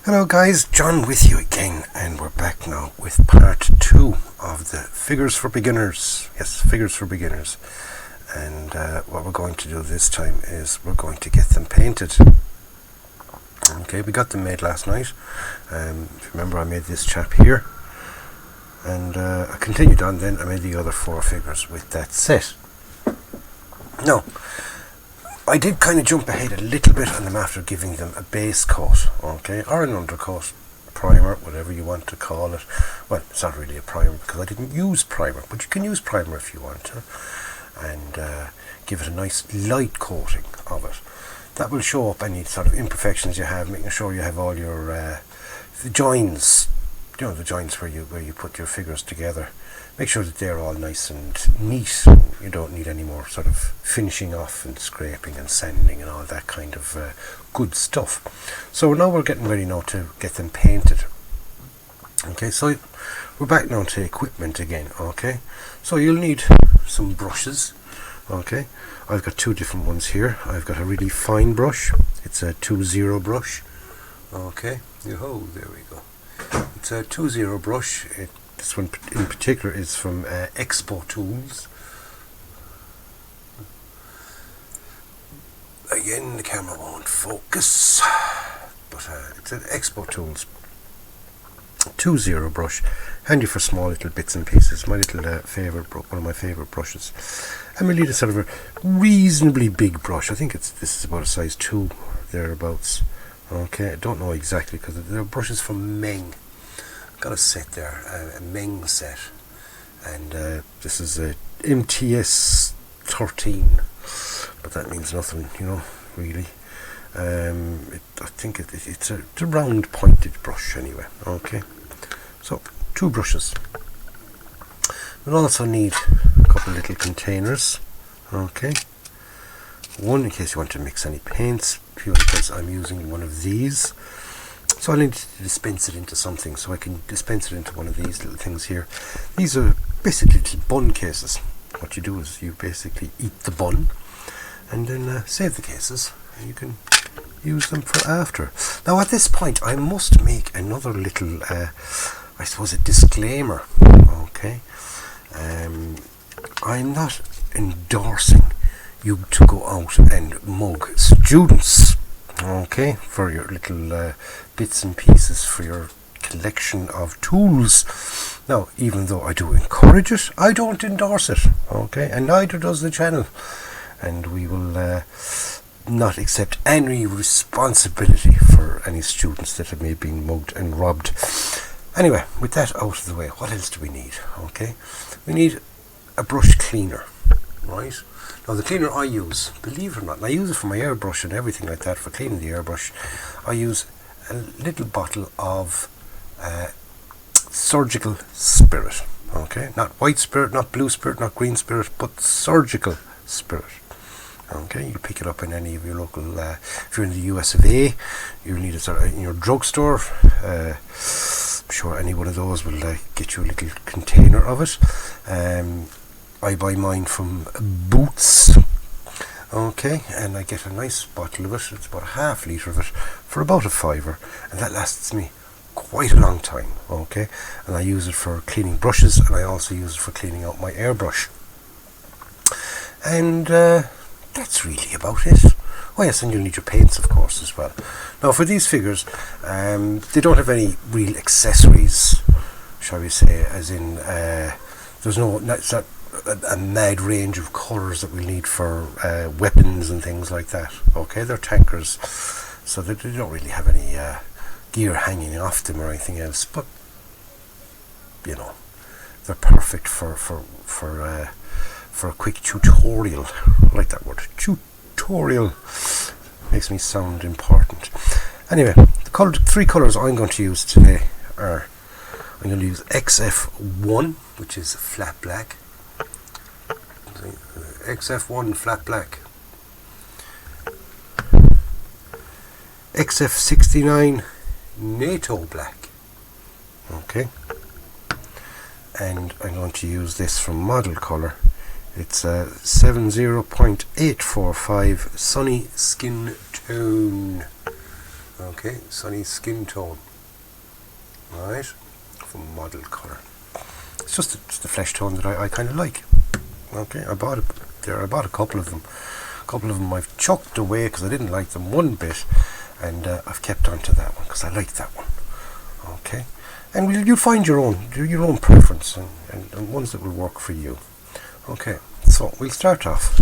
Hello guys, John with you again, and we're back now with part 2 of the Figures for Beginners. Yes, Figures for Beginners. And what we're going to do this time is we're going to get them painted. Okay, we got them made last night. If you remember, I made this chap here. And I continued on then, I made the other 4 figures with that set. Now, I did kind of jump ahead a little bit on them after giving them a base coat, okay, or an undercoat, primer, whatever you want to call it. Well, it's not really a primer because I didn't use primer, but you can use primer if you want to, and give it a nice light coating of it. That will show up any sort of imperfections you have, making sure you have all your the joins, you know, the joints where you put your figures together. Make sure that they're all nice and neat. You don't need any more sort of finishing off and scraping and sanding and all that kind of good stuff. So now we're getting ready now to get them painted. Okay, so we're back now to equipment again. Okay, so you'll need some brushes. Okay, I've got 2 different ones here. I've got a really fine brush. It's a 2-0 brush. Okay, oh, there we go. It's a 2-0 brush. This one in particular is from Expo Tools. Again, the camera won't focus, but it's an Expo Tools 2-0 brush, handy for small little bits and pieces. My little one of my favourite brushes. And we need a sort of a reasonably big brush. I think this is about a size 2 thereabouts. Okay, I don't know exactly because they're brushes from Meng. Got a set there, a Meng set, and this is a MTS 13, but that means nothing, you know, really. I think it's a round pointed brush anyway. Okay, so 2 brushes. We'll also need a couple of little containers. Okay, one in case you want to mix any paints, because I'm using one of these. So I need to dispense it into something, so I can dispense it into one of these little things here. These are basically little bun cases. What you do is you basically eat the bun and then save the cases, and you can use them for after. Now at this point I must make another little, I suppose, a disclaimer. Okay, I'm not endorsing you to go out and mug students, okay, for your little bits and pieces for your collection of tools. Now, even though I do encourage it, I don't endorse it, okay, and neither does the channel, and we will not accept any responsibility for any students that have maybe been mugged and robbed. Anyway, with that out of the way, what else do we need? Okay, we need a brush cleaner, right? Now the cleaner I use, believe it or not, and I use it for my airbrush and everything like that, for cleaning the airbrush, I use a little bottle of surgical spirit. Okay, not white spirit, not blue spirit, not green spirit, but surgical spirit. Okay, you pick it up in any of your local, if you're in the US of A, you'll need it in your drugstore. I'm sure any one of those will get you a little container of it. I buy mine from Booties, okay, and I get a nice bottle of it. It's about a ½ litre of it for about a £5, and that lasts me quite a long time, okay, and I use it for cleaning brushes, and I also use it for cleaning out my airbrush, and that's really about it. Oh yes, and you'll need your paints, of course, as well. Now for these figures, they don't have any real accessories, shall we say, as in there's no, it's not a mad range of colours that we need for weapons and things like that. Okay, they're tankers, so they don't really have any gear hanging off them or anything else. But you know, they're perfect for a quick tutorial. I like that word, tutorial. Makes me sound important. Anyway, the 3 colours I'm going to use today are, I'm going to use XF1, which is flat black. XF1 flat black, XF69 NATO black, okay, and I'm going to use this from Model Colour. It's a 70.845 Sunny Skin Tone. Okay. Okay, sunny skin tone. Right, from model colour. It's just the flesh tone that I kind of like. Okay, I bought a couple of them. A couple of them I've chucked away because I didn't like them one bit, and I've kept on to that one because I like that one. Okay, and you'll find your own preference and ones that will work for you. Okay, so we'll start off.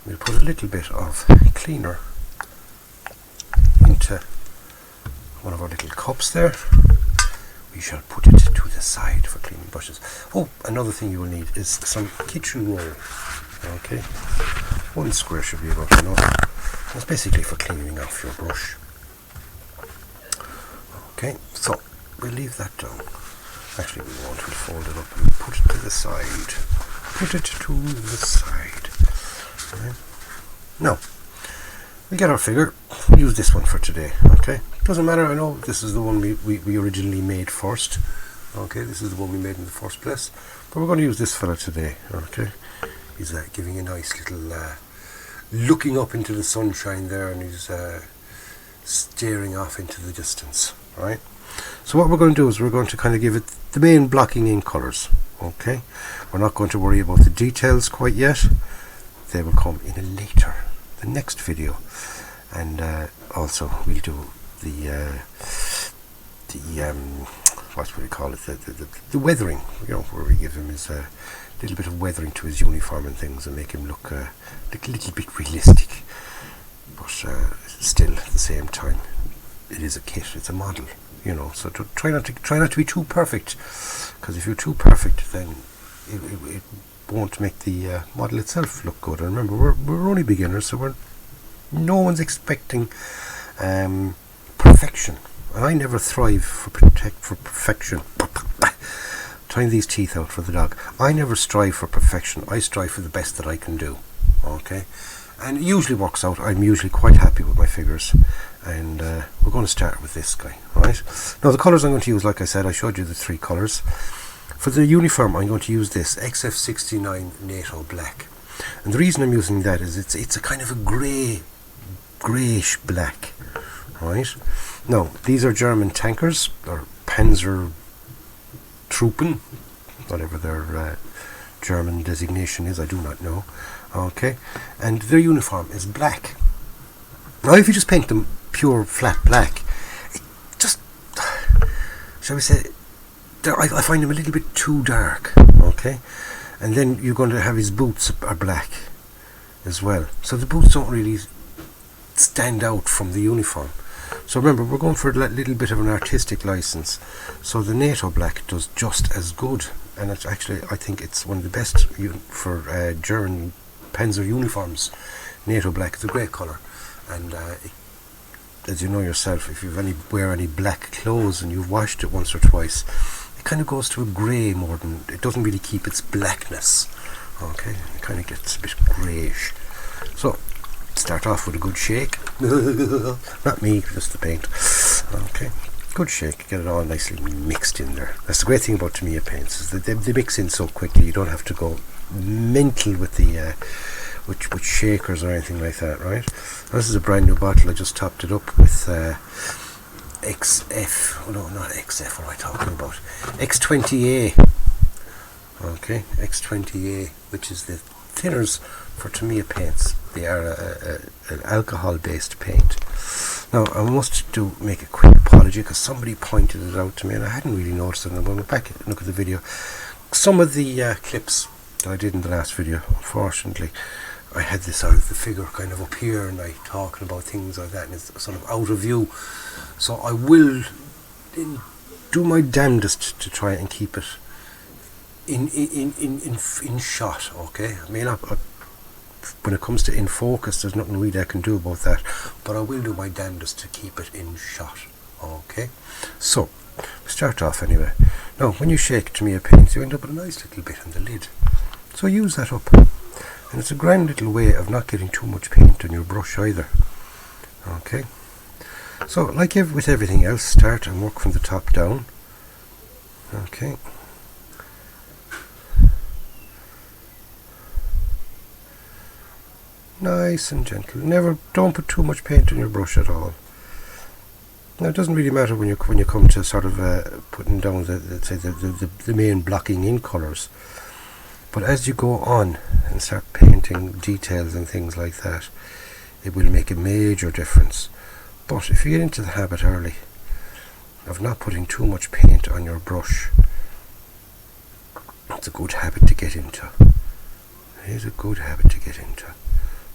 We'll put a little bit of cleaner into one of our little cups there. We shall put it to the side for cleaning brushes. Oh, another thing you will need is some kitchen roll. Okay, 1 square should be about enough. It's basically for cleaning off your brush. Okay, so we'll leave that down. Actually, we won't. We'll fold it up and put it to the side. Put it to the side. Okay. Now, we get our figure. We'll use this one for today. Okay, doesn't matter. I know this is the one we originally made first. Okay, this is the one we made in the first place. But we're going to use this fella today. Okay, he's giving a nice little looking up into the sunshine there, and he's staring off into the distance. Right. So what we're going to do is we're going to kind of give it the main blocking in colours. Okay, we're not going to worry about the details quite yet. They will come in the next video, and also we'll do the what would we call it, the weathering, you know, where we give him his little bit of weathering to his uniform and things, and make him look a little bit realistic, but still at the same time it is a kit, it's a model, you know, so try not to be too perfect, because if you're too perfect then it won't make the model itself look good. And remember, we're only beginners, so no one's expecting perfection, and I never thrive for perfection. Trying these teeth out for the dog. I never strive for perfection. I strive for the best that I can do. Okay, and it usually works out. I'm usually quite happy with my figures, and we're going to start with this guy. Right now, the colours I'm going to use, like I said, I showed you the 3 colours. For the uniform, I'm going to use this XF69 NATO Black, and the reason I'm using that is it's a kind of a greyish black. Right now, these are German tankers, or Panzer Truppen, whatever their German designation is, I do not know. Okay, and their uniform is black. Now, if you just paint them pure flat black, it just, shall we say, I find them a little bit too dark. Okay, and then you're going to have his boots are black as well, so the boots don't really stand out from the uniform. So remember, we're going for a little bit of an artistic license, so the NATO Black does just as good, and it's actually, I think it's one of the best for German Panzer uniforms. NATO Black is a great colour, and as you know yourself, if you wear any black clothes and you've washed it once or twice, it kind of goes to a grey more than, it doesn't really keep its blackness. Okay, it kind of gets a bit greyish. So start off with a good shake. Not me, just the paint. Okay, good shake, get it all nicely mixed in there. That's the great thing about Tamiya paints, is that they mix in so quickly. You don't have to go mental with the with shakers or anything like that. Right, this is a brand new bottle. I just topped it up with XF, oh no, not XF, what am I talking about, X20A. Okay, X20A, which is the thinners for Tamiya paints. They are an alcohol based paint. Now, I must make a quick apology, because somebody pointed it out to me and I hadn't really noticed it. And I'm going back and look at the video. Some of the clips that I did in the last video, unfortunately, I had this out of the figure kind of up here, and I talking about things like that, and it's sort of out of view. So I will do my damnedest to try and keep it in shot. Okay, I mean, when it comes to in focus, there's nothing really I can do about that, but I will do my damnedest to keep it in shot. Okay, so we start off anyway. Now, when you shake Tamiya paints, you end up with a nice little bit on the lid, so use that up, and it's a grand little way of not getting too much paint on your brush either. Okay, so like with everything else, start and work from the top down. Okay, nice and gentle. Don't put too much paint on your brush at all. Now it doesn't really matter when you come to sort of putting down the main blocking in colours, but as you go on and start painting details and things like that, it will make a major difference. But if you get into the habit early of not putting too much paint on your brush, it's a good habit to get into. It is a good habit to get into.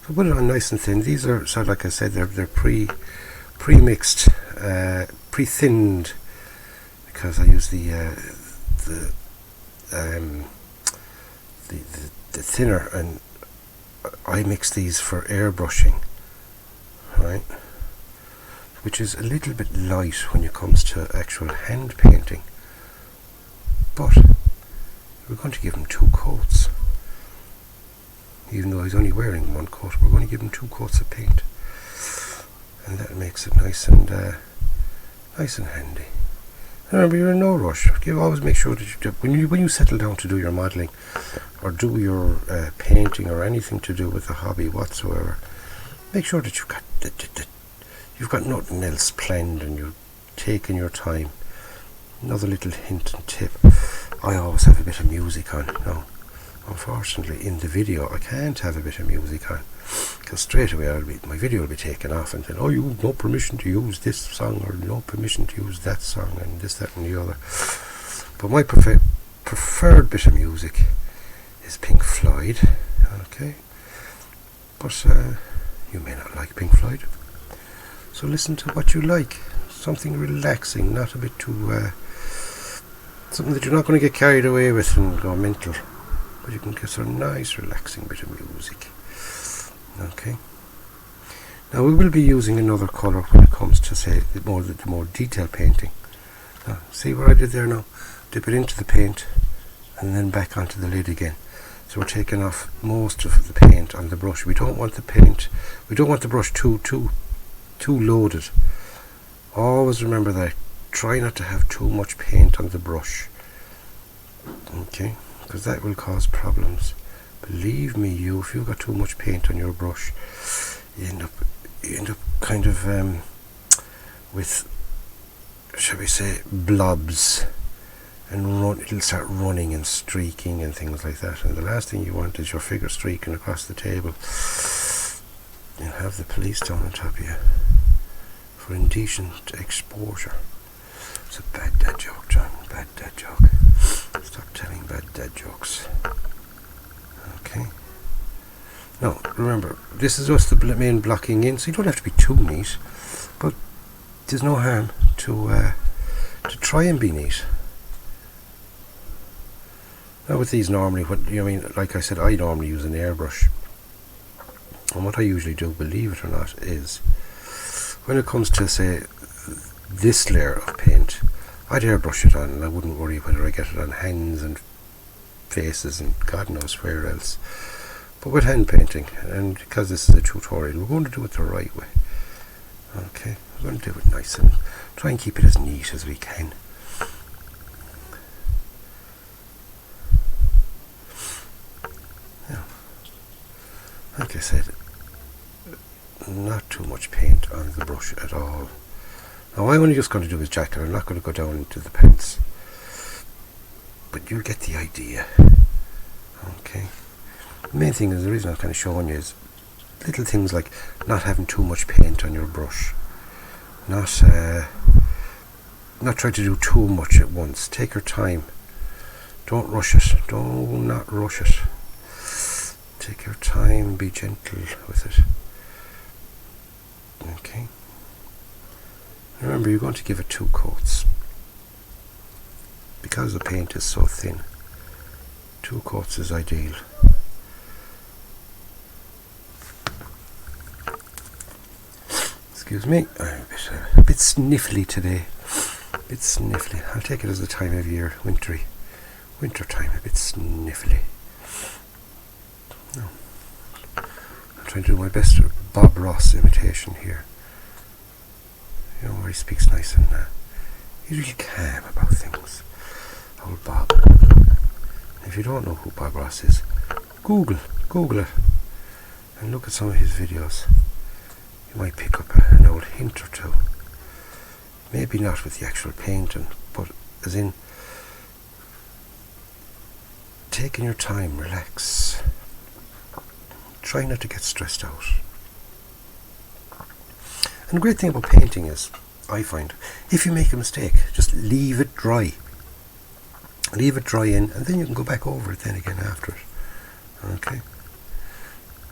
So put it on nice and thin. These are, so like I said, they're pre-mixed, pre-thinned, because I use the thinner, and I mix these for airbrushing, right? Which is a little bit light when it comes to actual hand painting, but we're going to give him 2 coats. Even though he's only wearing 1 coat, we're going to give him 2 coats of paint, and that makes it nice and handy. Remember, you're in no rush. Always make sure that when you settle down to do your modelling or do your painting or anything to do with the hobby whatsoever, make sure that you've got nothing else planned and you're taking your time. Another little hint and tip: I always have a bit of music on. Now, unfortunately, in the video, I can't have a bit of music on, because straight away my video will be taken off and saying, "Oh, you have no permission to use this song, or no permission to use that song," and this, that, and the other. But my preferred bit of music is Pink Floyd. Okay, but you may not like Pink Floyd, so listen to what you like. Something relaxing, not a bit too something that you're not going to get carried away with and go mental, but you can get a nice relaxing bit of music. Okay, now we will be using another colour when it comes to, say, the more detailed painting. Now, see what I did there now? Dip it into the paint and then back onto the lid again. So we're taking off most of the paint on the brush. We don't want the brush too loaded. Always remember that. Try not to have too much paint on the brush, okay, because that will cause problems. Believe me, if you've got too much paint on your brush, you end up kind of with, shall we say, blobs, and it'll start running and streaking and things like that. And the last thing you want is your figure streaking across the table. You'll have the police down on top of you for indecent exposure. It's a bad dad joke, John. Bad dad joke. Stop telling bad dad jokes. Okay. Now, remember, this is just the main blocking in, so you don't have to be too neat, but there's no harm to try and be neat. Now, with these normally, like I said, I normally use an airbrush, and what I usually do, believe it or not, is when it comes to, say, this layer of paint, I'd airbrush it on, and I wouldn't worry whether I get it on hands and faces and God knows where else. But with hand painting, and because this is a tutorial, we're going to do it the right way. Okay, we're going to do it nice and try and keep it as neat as we can. Now, like I said, not too much paint on the brush at all. Now, I'm only just going to do his jacket. I'm not going to go down into the pants, but you get the idea. Okay, the main thing is, the reason I'm kind of showing you is little things like not having too much paint on your brush, not try to do too much at once. Take your time. Don't rush it. Do not rush it. Take your time. Be gentle with it. Okay. Remember, you're going to give it 2 coats. Because the paint is so thin, 2 coats is ideal. Excuse me, I'm a bit sniffly today. A bit sniffly. I'll take it as the time of year, winter time, a bit sniffly. No. I'm trying to do my best Bob Ross imitation here. You know, where he speaks nice and he's really calm about things. Old Bob. If you don't know who Bob Ross is, Google it and look at some of his videos. You might pick up an old hint or two. Maybe not with the actual painting, but as in taking your time, relax. Try not to get stressed out. And the great thing about painting is, I find, if you make a mistake, just leave it dry. Leave it dry in, and then you can go back over it then again after it. Okay?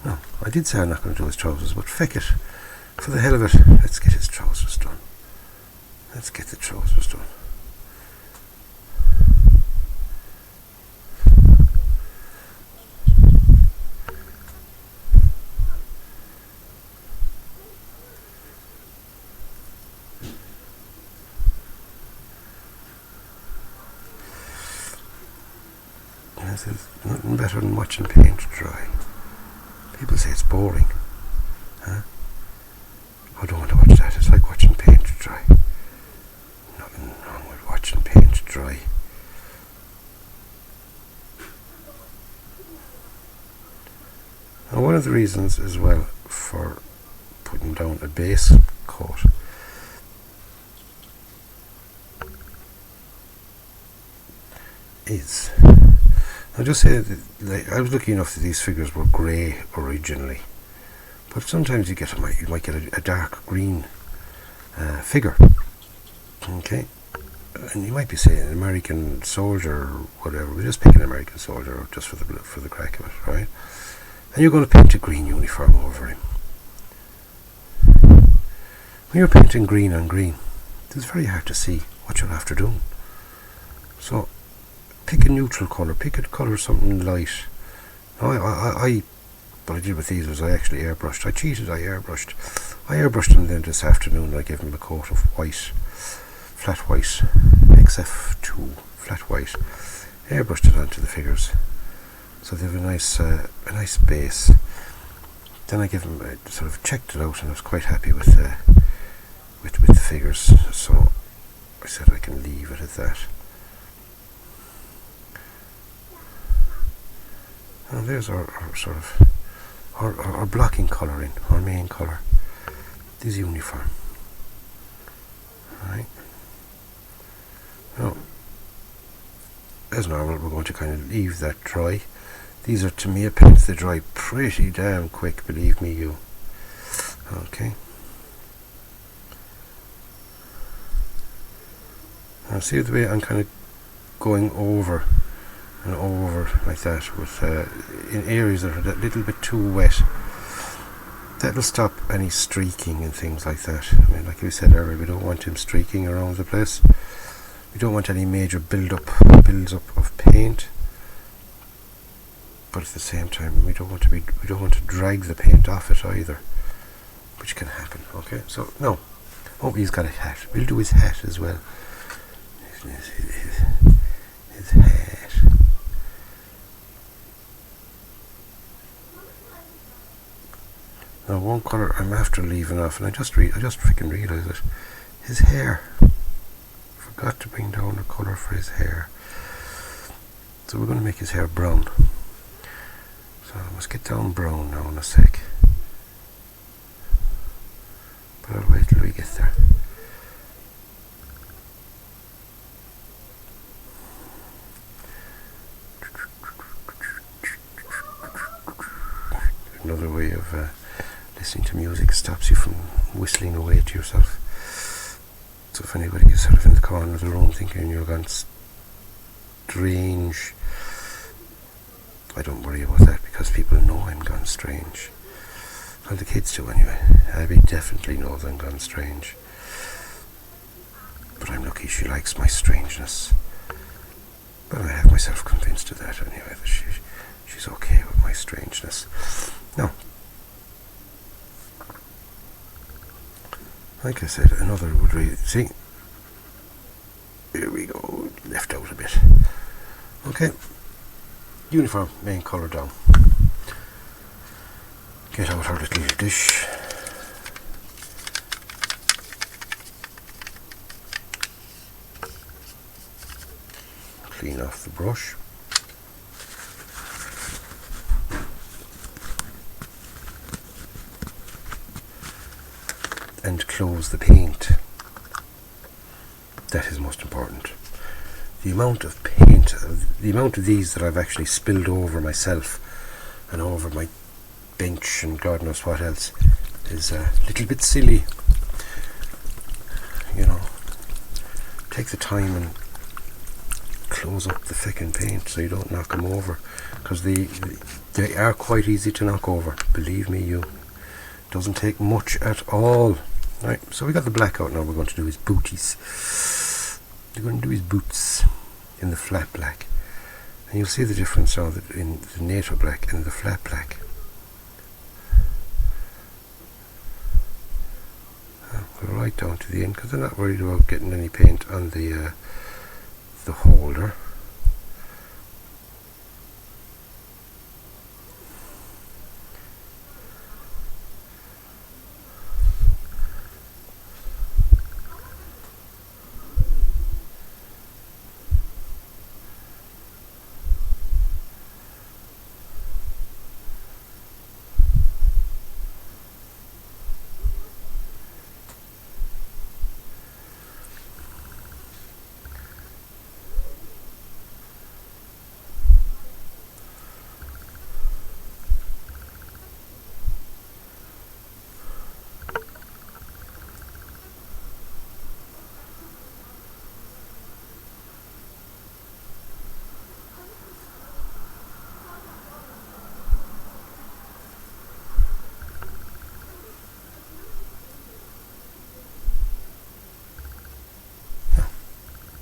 No, I did say I'm not going to do his trousers, but feck it. For the hell of it, let's get his trousers done. Let's get the trousers done. This is nothing better than watching paint dry. People say it's boring. Huh? I don't want to watch that. It's like watching paint dry. Nothing wrong with watching paint dry. And one of the reasons as well for putting down a base coat is, I'll just say that, like, I was lucky enough that these figures were grey originally, but sometimes you might get a dark green figure. Okay, and you might be saying an American soldier or whatever. We just pick an American soldier just for the crack of it, right? And you're going to paint a green uniform over him. When you're painting green on green, it's very hard to see what you're after doing. So pick a neutral colour. Pick a colour something light. What I did with these was I actually airbrushed. I cheated. I airbrushed them then this afternoon. I gave them a coat of white, flat white, XF2 flat white. Airbrushed it onto the figures, so they have a nice base. Then I sort of checked it out, and I was quite happy with the figures. So I said I can leave it at that. And there's our sort of our blocking colouring, our main colour. This uniform. Right. Now, as normal, we're going to kind of leave that dry. These are Tamiya paints. They dry pretty damn quick, believe me you. Okay. Now see the way I'm kind of going over and over like that with in areas that are a little bit too wet. That'll stop any streaking and things like that. I mean, like we said earlier, we don't want him streaking around the place. We don't want any major builds up of paint. But at the same time, we don't want to drag the paint off it either, which can happen. Okay, so no. Oh, he's got a hat. We'll do his hat as well. His hat. Now, one colour I'm after leaving off, and I just freaking realised it. His hair. Forgot to bring down the colour for his hair. So we're going to make his hair brown. So let's get down brown now in a sec. But I'll wait till we get there. Another way of listening to music stops you from whistling away to yourself. So if anybody is sort of in the corner of the room thinking you're gone strange, I don't worry about that, because people know I'm gone strange. Well, the kids do anyway. Abby definitely knows I'm gone strange. But I'm lucky she likes my strangeness. But I have myself convinced of that anyway, that she's okay with my strangeness. Now, like I said, another would really, see, here we go, left out a bit. Okay, uniform, main colour down. Get out our little dish. Clean off the brush. And close the paint. most important. The amount of paint, the amount of these that I've actually spilled over myself and over my bench and God knows what else is a little bit silly. You know, take the time and close up the fucking paint so you don't knock them over, because they are quite easy to knock over, believe me. You doesn't take much at all. Right, so we got the black out. Now we're going to do his booties. We're going to do his boots in the flat black, and you'll see the difference now in the native black and the flat black. Go right down to the end, because I'm not worried about getting any paint on the holder.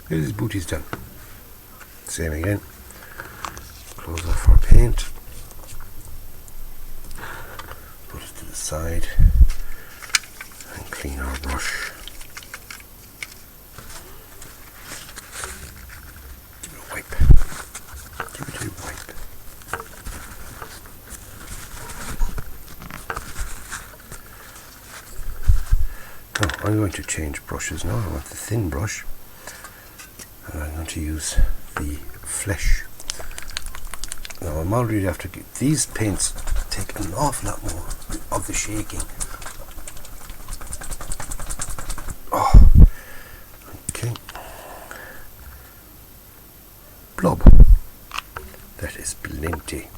Here's his booties done. Same again. Close off our paint. Put it to the side and clean our brush. Give it a wipe. Give it a wipe. Now I'm going to change brushes now. I want the thin brush. And I'm going to use the flesh. Now I'm already after these paints take an awful lot more of the shaking. Oh, okay. Blob. That is plenty.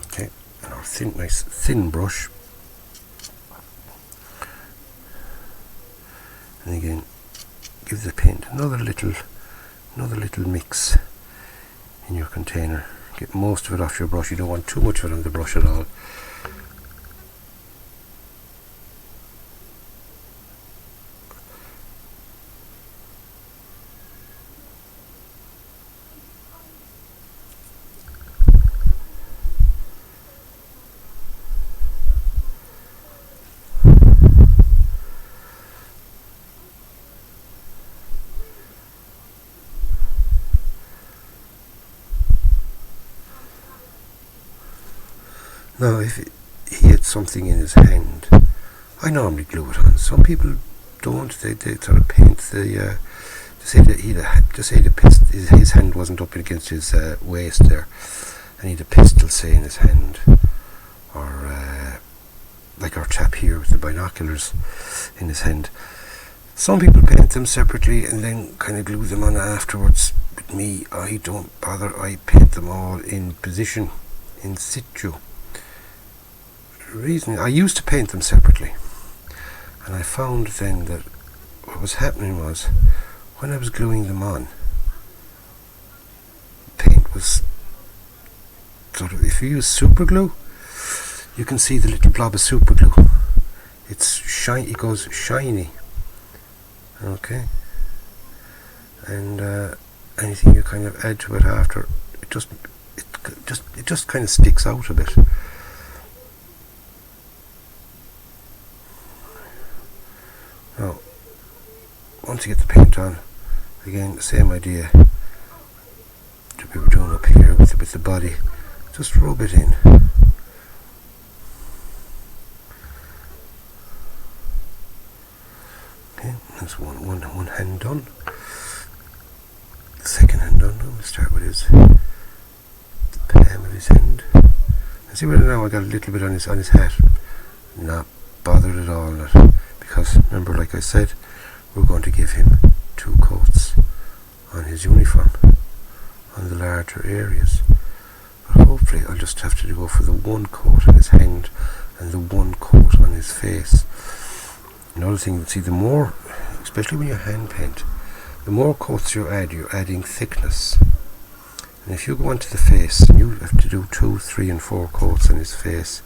Okay, and our nice thin brush. And again, give the paint another little mix in your container. Get most of it off your brush. You don't want too much of it on the brush at all. Now, if he had something in his hand, I normally glue it on. Some people don't. They sort of paint the. Say that his hand wasn't up against his waist there, and he had a pistol, say, in his hand, or like our chap here with the binoculars in his hand. Some people paint them separately and then kind of glue them on afterwards. With me, I don't bother. I paint them all in position, in situ. Reason I used to paint them separately, and I found then that what was happening was when I was gluing them on, paint was sort of, if you use super glue, you can see the little blob of super glue. It's shiny. It goes shiny. Okay, and anything you kind of add to it after, it just kind of sticks out a bit. Now, once you get the paint on, again the same idea that we were doing up here with the body. Just rub it in. Okay, that's one hand done. The second hand done. We'll start with the palm of his hand. And see whether now I got a little bit on his hat. Not bothered at all. Because remember, like I said, we're going to give him 2 coats on his uniform on the larger areas. But hopefully I'll just have to go for the 1 coat on his hand and the 1 coat on his face. Another thing, see, the more, especially when you hand paint, the more coats you add, you're adding thickness. And if you go onto the face and you have to do 2, 3 and 4 coats on his face,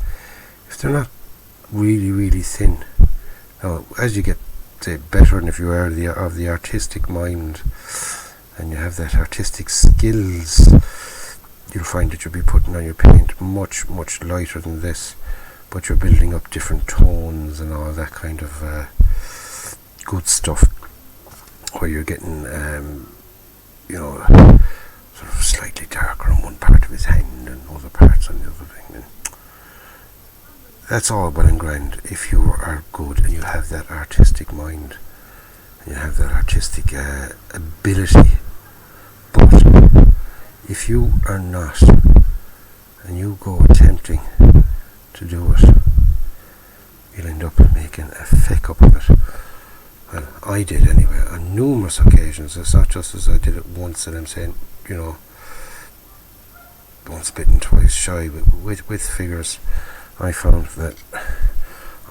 if they're not really, really thin, now as you get better, and if you are of the artistic mind and you have that artistic skills, you'll find that you'll be putting on your paint much, much lighter than this, but you're building up different tones and all that kind of good stuff, where you're getting sort of slightly darker on one part of his hand and other parts on the other thing. And that's all well and grand if you are good and you have that artistic mind and you have that artistic ability. But if you are not, and you go attempting to do it, you'll end up making a feck up of it. Well, I did anyway, on numerous occasions. It's not just as I did it once and I'm saying, once bitten, twice shy. With figures, I found that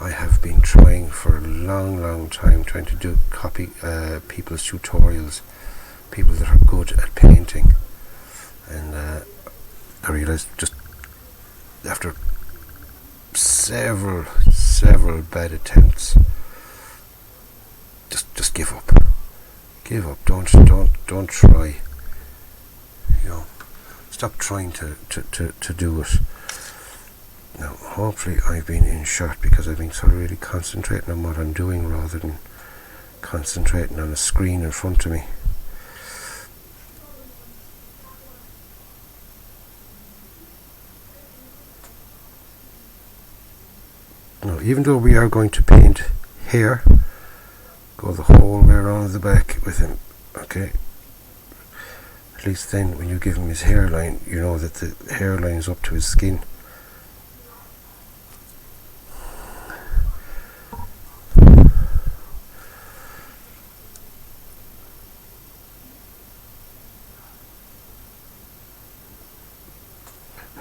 I have been trying for a long time, trying to copy people's tutorials, people that are good at painting, and I realised just after several bad attempts, just give up. Don't try. Stop trying to do it. Now, hopefully I've been in shot because I've been sort of really concentrating on what I'm doing rather than concentrating on a screen in front of me. Now, even though we are going to paint hair, go the whole way around the back with him, okay? At least then when you give him his hairline, you know that the hairline is up to his skin.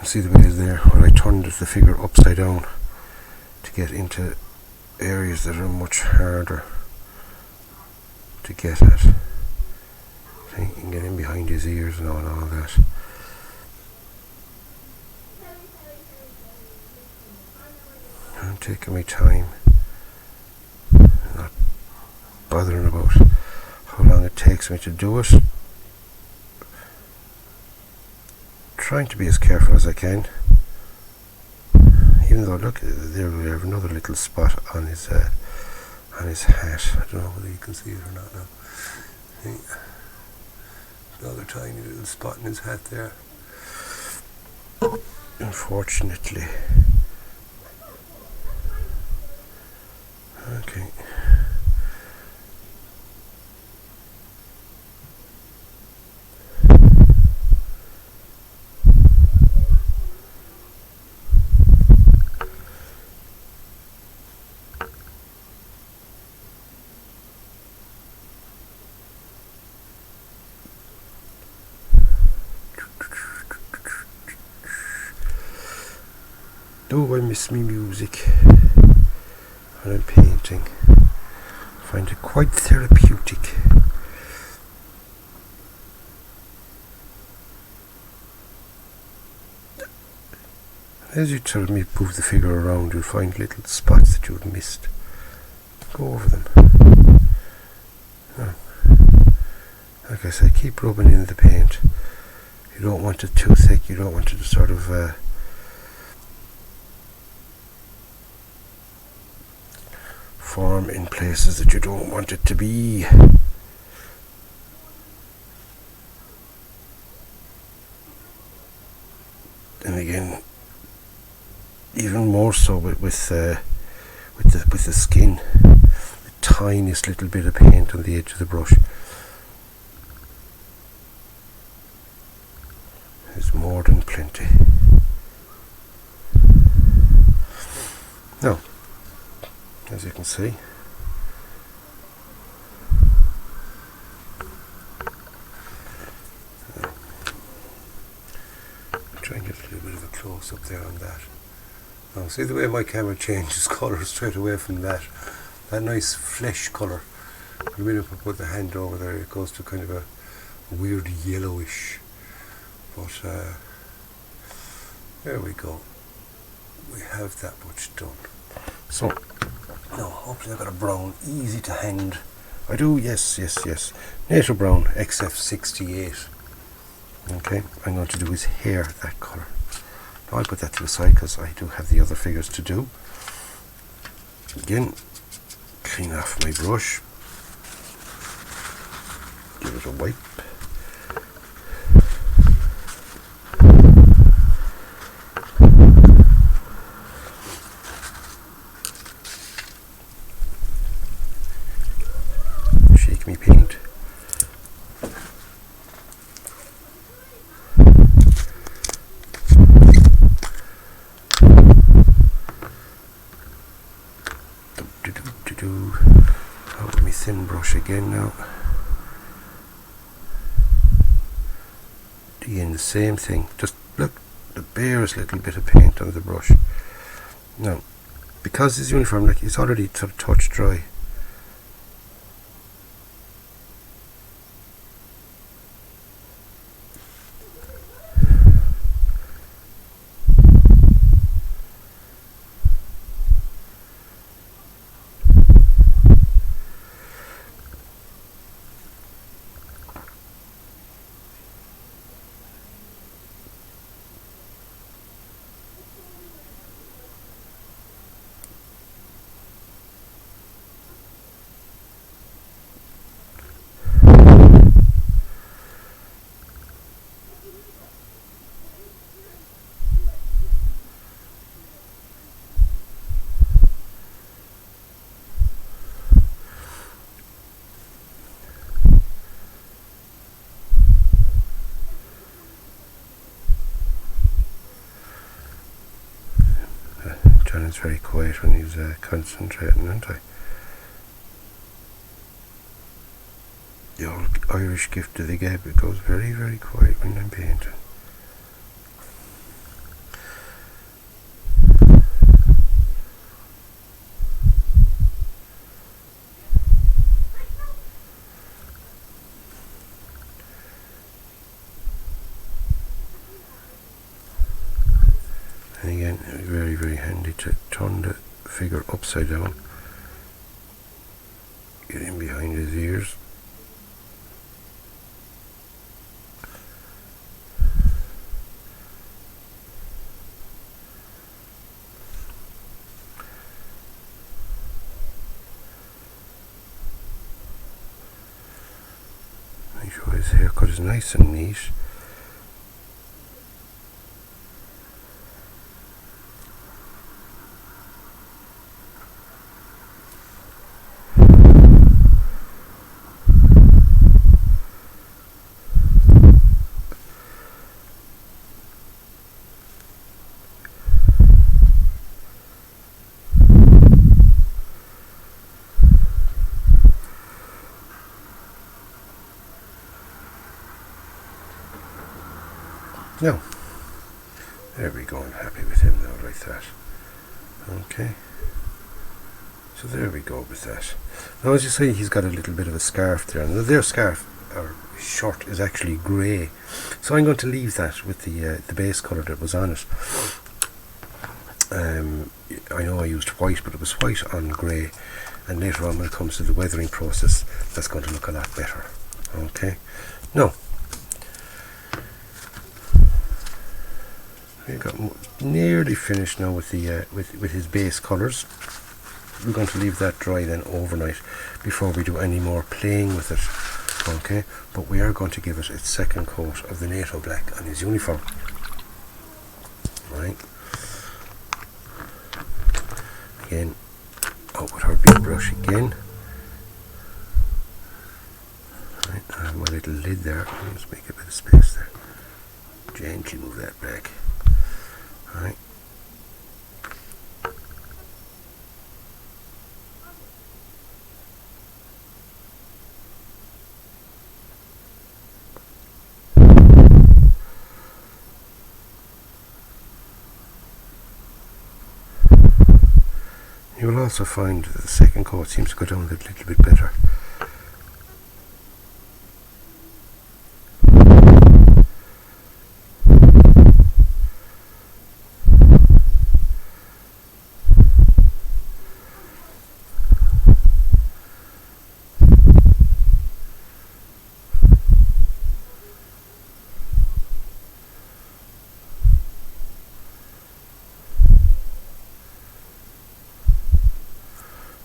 See the way is there where I turned the figure upside down to get into areas that are much harder to get at. See, you can get in behind his ears and all that. I'm taking my time, not bothering about how long it takes me to do it. Trying to be as careful as I can, even though look, there we have another little spot on his hat. I don't know whether you can see it or not now. See? Another tiny little spot in his hat there. Unfortunately. Okay. Do I miss me music when I'm painting? I find it quite therapeutic. As you sort of move the figure around, you'll find little spots that you've missed. Go over them. Oh. Like I said, keep rubbing in the paint. You don't want it too thick. You don't want it to sort of form in places that you don't want it to be. And again, even more so with the skin, the tiniest little bit of paint on the edge of the brush is more than plenty. Now, as you can see, close up there on that. Now see the way my camera changes colour straight away from that nice flesh colour. The minute I put the hand over there, it goes to kind of a weird yellowish. But there we go. We have that much done. So now hopefully I've got a brown easy to hand. I do, yes. Nature Brown XF68. Okay, I'm going to do his hair that colour. Now I'll put that to the side because I do have the other figures to do. Again, clean off my brush. Give it a wipe. Shake me paint. Out with my thin brush again now. Again, the same thing. Just look, the barest little bit of paint on the brush. Now, because this uniform, like, it's already sort of touch dry. Johnny's very quiet when he's concentrating, isn't he? The old Irish gift of the gab, it goes very, very quiet when I'm painting. And again, very, very handy to turn the figure upside down. Get in behind his ears. Make sure his haircut is nice and neat. Now, there we go, I'm happy with him now, like that. Okay, so there we go with that. Now, as you see, he's got a little bit of a scarf there, and their scarf, or shirt, is actually grey. So I'm going to leave that with the base colour that was on it. I know I used white, but it was white on grey, and later on when it comes to the weathering process, that's going to look a lot better. Okay, now, we've got nearly finished now with the with his base colours. We're going to leave that dry then overnight before we do any more playing with it. Okay, but we are going to give it its second coat of the NATO black on his uniform. Right. Again, out with our big brush again. Right, I have my little lid there. Let's make a bit of space there. Gently move that back. Right. also find that the second coat seems to go down a little bit better.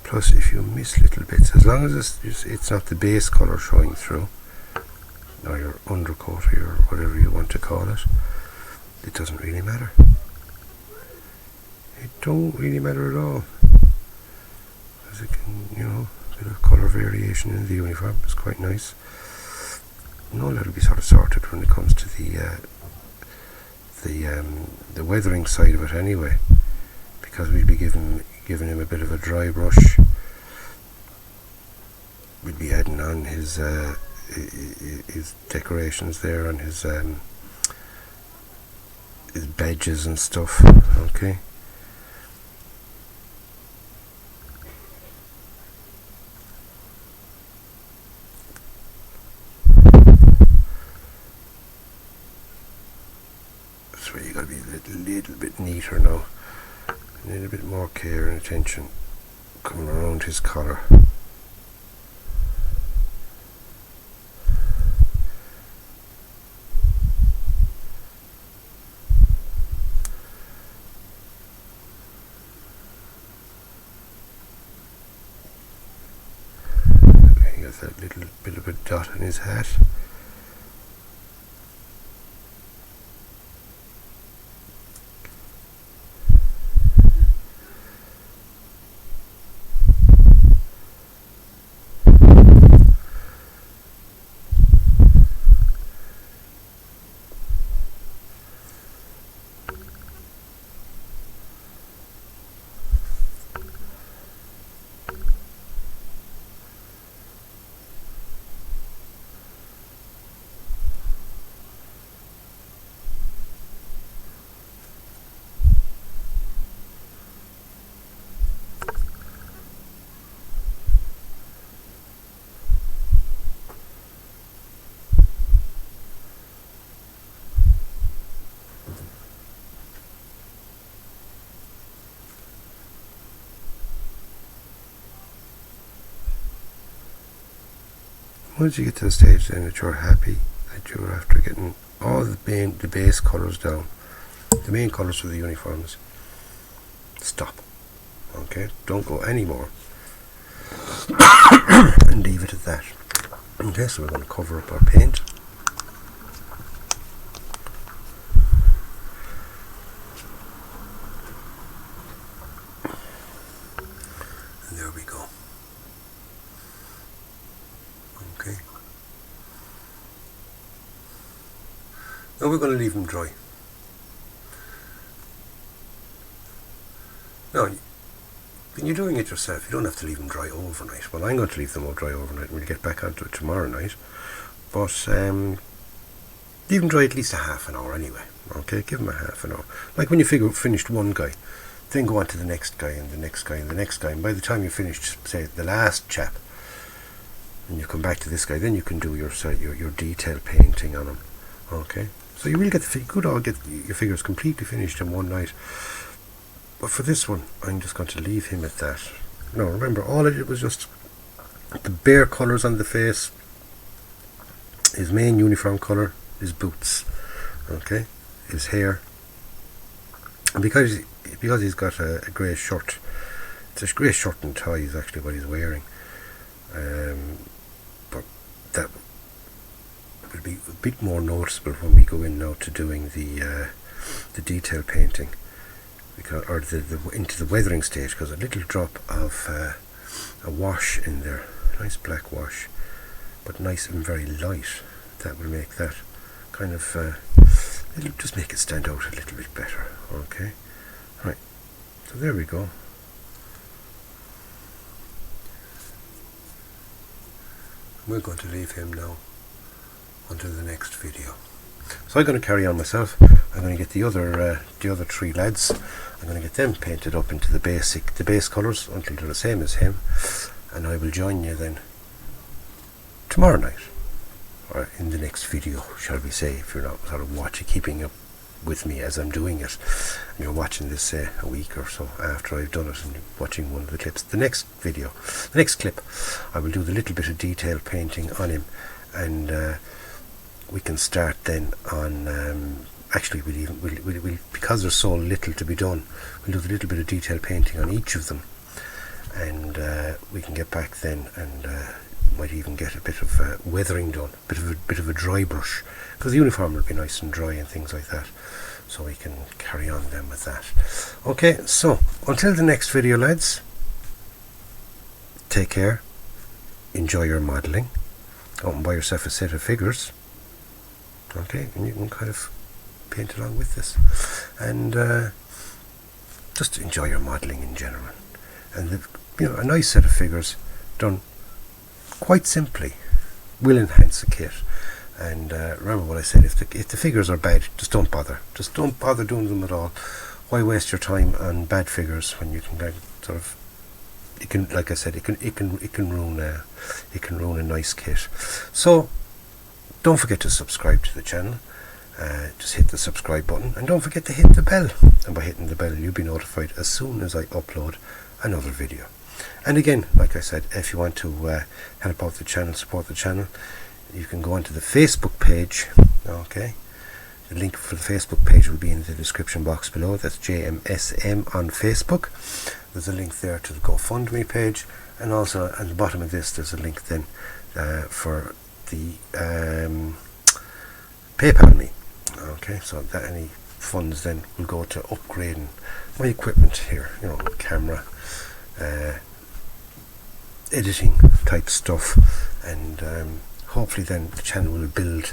Plus, if you miss little bits, as long as it's not the base colour showing through, or your undercoat or your whatever you want to call it, it doesn't really matter. It don't really matter at all, because it can, you know, a bit of colour variation in the uniform is quite nice. No, that'll be sort of sorted when it comes to the weathering side of it anyway, because we'll be giving him a bit of a dry brush. We'll be adding on his decorations there and his badges and stuff. Okay. That's where you got to be a little bit neater now. A little bit more care and attention coming around his collar. He got that little bit of a dot on his hat. Once you get to the stage then that you're happy that you're after getting all the base colours down, the main colours for the uniforms, stop. Okay, don't go any more and leave it at that. Okay, so we're going to cover up our paint. And there we go. Okay. Now we're going to leave them dry. Now, when you're doing it yourself, you don't have to leave them dry overnight. Well, I'm going to leave them all dry overnight and we'll get back onto it tomorrow night. But leave them dry at least a half an hour anyway. Okay, give them a half an hour. Like when you finished one guy, then go on to the next guy and the next guy and the next guy. And by the time you finished, say, the last chap, and you come back to this guy, then you can do your detail painting on him. Okay, so you will get get your figures completely finished in one night. But for this one, I'm just going to leave him at that. No, remember, all I did was just the bare colours on the face, his main uniform colour, his boots, okay, his hair, and because he's got a grey shirt, it's a grey shirt and tie is actually what he's wearing. But that will be a bit more noticeable when we go in now to doing the detail painting, because into the weathering stage, because a little drop of a wash in there, nice black wash, but nice and very light. That will make that kind of it'll just make it stand out a little bit better. Okay, right. So there we go. We're going to leave him now until the next video. So I'm going to carry on myself. I'm going to get the other 3 lads. I'm going to get them painted up into the base colours until they're the same as him, and I will join you then tomorrow night, or in the next video, shall we say, if you're not sort of keeping up with me as I'm doing it, and you're watching this a week or so after I've done it and watching one of the clips. The next clip, I will do the little bit of detail painting on him, and we can start then on actually we'll because there's so little to be done, we'll do the little bit of detail painting on each of them, and we can get back then and might even get a bit of weathering done, bit of a dry brush, because the uniform will be nice and dry and things like that, so we can carry on then with that. Okay, so until the next video, lads, take care, enjoy your modelling, go and buy yourself a set of figures, okay, and you can kind of paint along with this, and just enjoy your modelling in general, and a nice set of figures done quite simply will enhance a kit. And remember what I said, if the figures are bad, just don't bother doing them at all. Why waste your time on bad figures when you can sort of, it can, like I said, it can ruin a nice kit. So don't forget to subscribe to the channel. Just hit the subscribe button, and don't forget to hit the bell, and by hitting the bell you'll be notified as soon as I upload another video. And again, like I said, if you want to help out the channel, support the channel, you can go onto the Facebook page. Okay, the link for the Facebook page will be in the description box below. That's JMSM on Facebook. There's a link there to the GoFundMe page, and also at the bottom of this there's a link then for the PayPal me. Okay, so that any funds then will go to upgrading my equipment here, camera, editing type stuff, and hopefully then the channel will build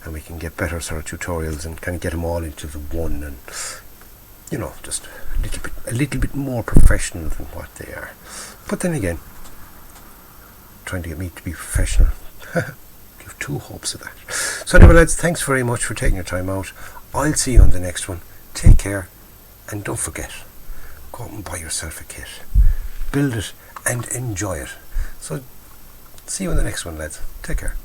and we can get better sort of tutorials and kind of get them all into the one, and just a little bit more professional than what they are. But then again, trying to get me to be professional, give 2 hopes of that. So anyway, lads, thanks very much for taking your time out. I'll see you on the next one. Take care, and don't forget, go out and buy yourself a kit, build it and enjoy it. So see you on the next one, lads. Take care.